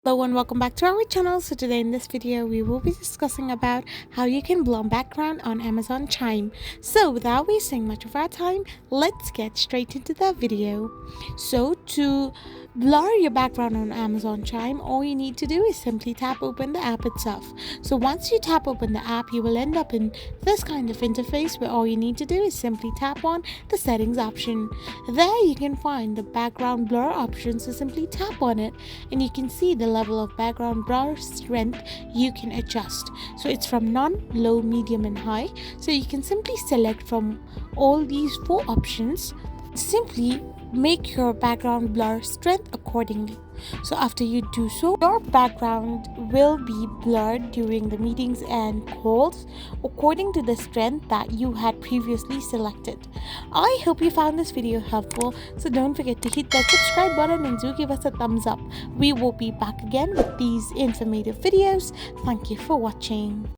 Hello and welcome back to our channel. So today in this video we will be discussing about how you can blur background on Amazon Chime. So without wasting much of our time, let's get straight into the video. So to blur your background on Amazon Chime, all you need to do is simply tap open the app itself. So once you tap open the app, you will end up in this kind of interface where all you need to do is simply tap on the settings option. There you can find the background blur option, so simply tap on it and you can see the level of background blur strength you can adjust. So it's from none, low, medium and high. So you can simply select from all these four options. Simply make your background blur strength accordingly. So after you do so, your background will be blurred during the meetings and calls according to the strength that you had previously selected. I hope you found this video helpful, so don't forget to hit that subscribe button and do give us a thumbs up. We will be back again with these informative videos. Thank you for watching.